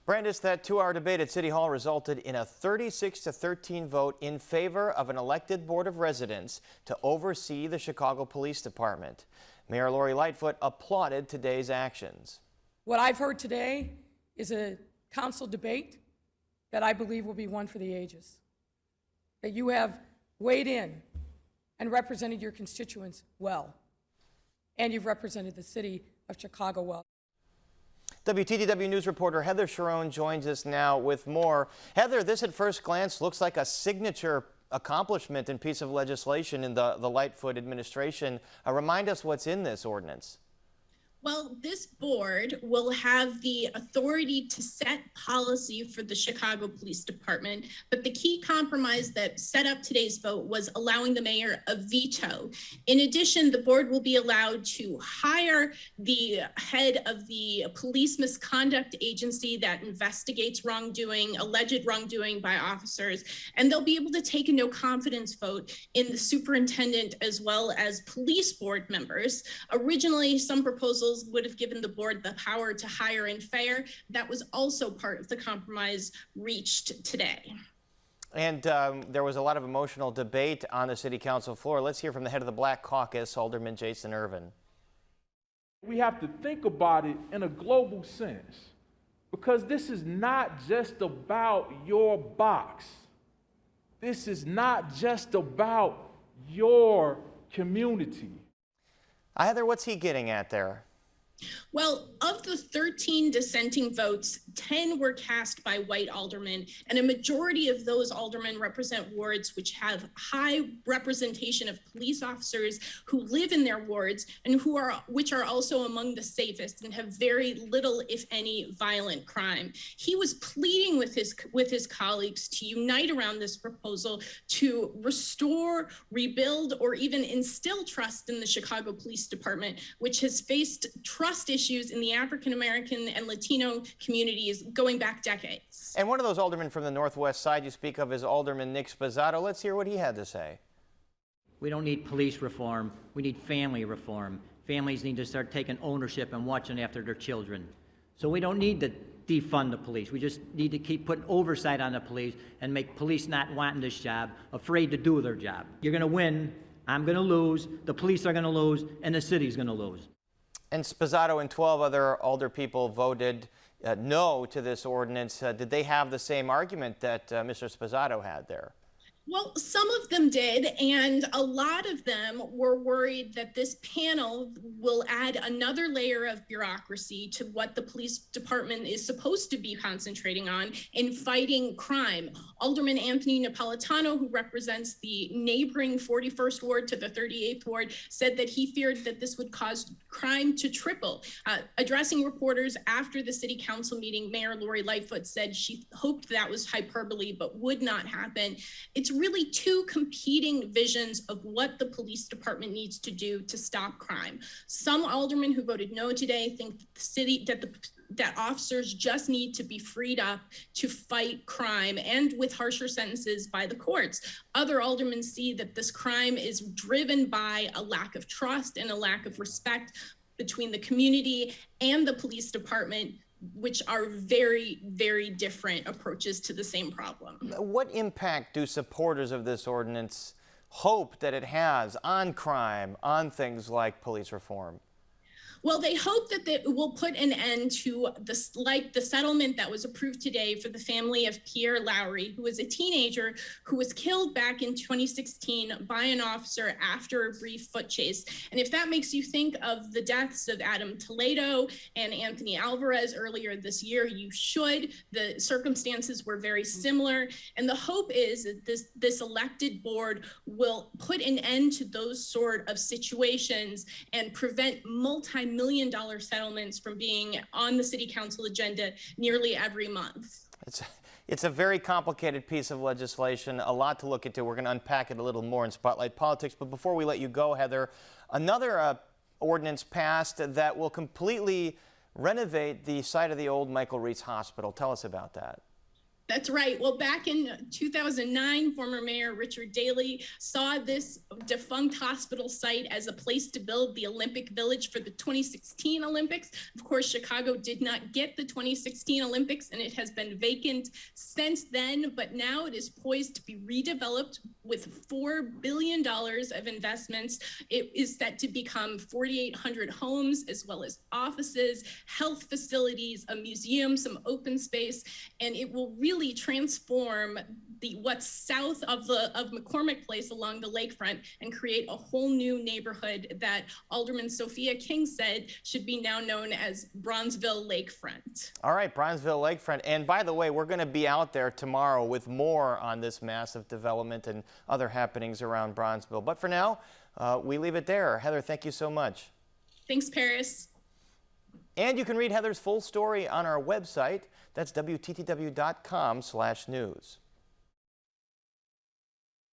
Brandis, that 2-hour debate at City Hall resulted in a 36-13 vote in favor of an elected Board of Residents to oversee the Chicago Police Department. Mayor Lori Lightfoot applauded today's actions. What I've heard today is a council debate that I believe will be one for the ages. That you have weighed in and represented your constituents well, and you've represented the city of Chicago well. WTDW News reporter Heather Cherone joins us now with more. Heather, this at first glance looks like a signature accomplishment and piece of legislation in the Lightfoot administration. Remind us what's in this ordinance. Well, this board will have the authority to set policy for the Chicago Police Department, but the key compromise that set up today's vote was allowing the mayor a veto. In addition, the board will be allowed to hire the head of the police misconduct agency that investigates wrongdoing, alleged wrongdoing by officers, and they'll be able to take a no confidence vote in the superintendent as well as police board members. Originally, some proposals would have given the board the power to hire and fire. That was also part of the compromise reached today. And there was a lot of emotional debate on the city council floor. Let's hear from the head of the Black Caucus, Alderman Jason Ervin. We have to think about it in a global sense, because this is not just about your box. This is not just about your community. Heather, what's he getting at there? Well, of the 13 dissenting votes, 10 were cast by white aldermen, and a majority of those aldermen represent wards which have high representation of police officers who live in their wards and which are also among the safest and have very little, if any, violent crime. He was pleading with his colleagues to unite around this proposal to restore, rebuild, or even instill trust in the Chicago Police Department, which has faced trust issues in the African American and Latino communities going back decades. And one of those aldermen from the Northwest side you speak of is Alderman Nick Sposato. Let's hear what he had to say. We don't need police reform. We need family reform. Families need to start taking ownership and watching after their children. So we don't need to defund the police. We just need to keep putting oversight on the police and make police not wanting this job, afraid to do their job. You're going to win, I'm going to lose, the police are going to lose, and the city's going to lose. And Sposato and 12 other alder people voted no to this ordinance. Did they have the same argument that Mr. Sposato had there? Well, some of them did, and a lot of them were worried that this panel will add another layer of bureaucracy to what the police department is supposed to be concentrating on in fighting crime. Alderman Anthony Napolitano, who represents the neighboring 41st Ward to the 38th Ward, said that he feared that this would cause crime to triple. Addressing reporters after the city council meeting, Mayor Lori Lightfoot said she hoped that was hyperbole, but would not happen. It's really two competing visions of what the police department needs to do to stop crime. Some aldermen who voted no today think that officers just need to be freed up to fight crime and with harsher sentences by the courts. Other aldermen see that this crime is driven by a lack of trust and a lack of respect between the community and the police department, which are very, very different approaches to the same problem. What impact do supporters of this ordinance hope that it has on crime, on things like police reform? Well, they hope that it will put an end to this, like the settlement that was approved today for the family of Pierre Lowry, who was a teenager who was killed back in 2016 by an officer after a brief foot chase. And if that makes you think of the deaths of Adam Toledo and Anthony Alvarez earlier this year, you should. The circumstances were very similar. And the hope is that this elected board will put an end to those sort of situations and prevent multi-million-dollar settlements from being on the city council agenda nearly every month. It's a very complicated piece of legislation, a lot to look into. We're going to unpack it a little more in Spotlight Politics. But before we let you go, Heather, another ordinance passed that will completely renovate the site of the old Michael Reitz Hospital. Tell us about that. That's right. Well, back in 2009, former Mayor Richard Daley saw this defunct hospital site as a place to build the Olympic Village for the 2016 Olympics. Of course, Chicago did not get the 2016 Olympics, and it has been vacant since then, but now it is poised to be redeveloped with $4 billion of investments. It is set to become 4,800 homes, as well as offices, health facilities, a museum, some open space, and it will really transform what's south of McCormick Place along the lakefront and create a whole new neighborhood that Alderman Sophia King said should be now known as Bronzeville Lakefront. All right, Bronzeville Lakefront. And by the way, we're going to be out there tomorrow with more on this massive development and other happenings around Bronzeville. But for now, we leave it there. Heather, thank you so much. Thanks, Paris. And you can read Heather's full story on our website. That's WTTW.com/news.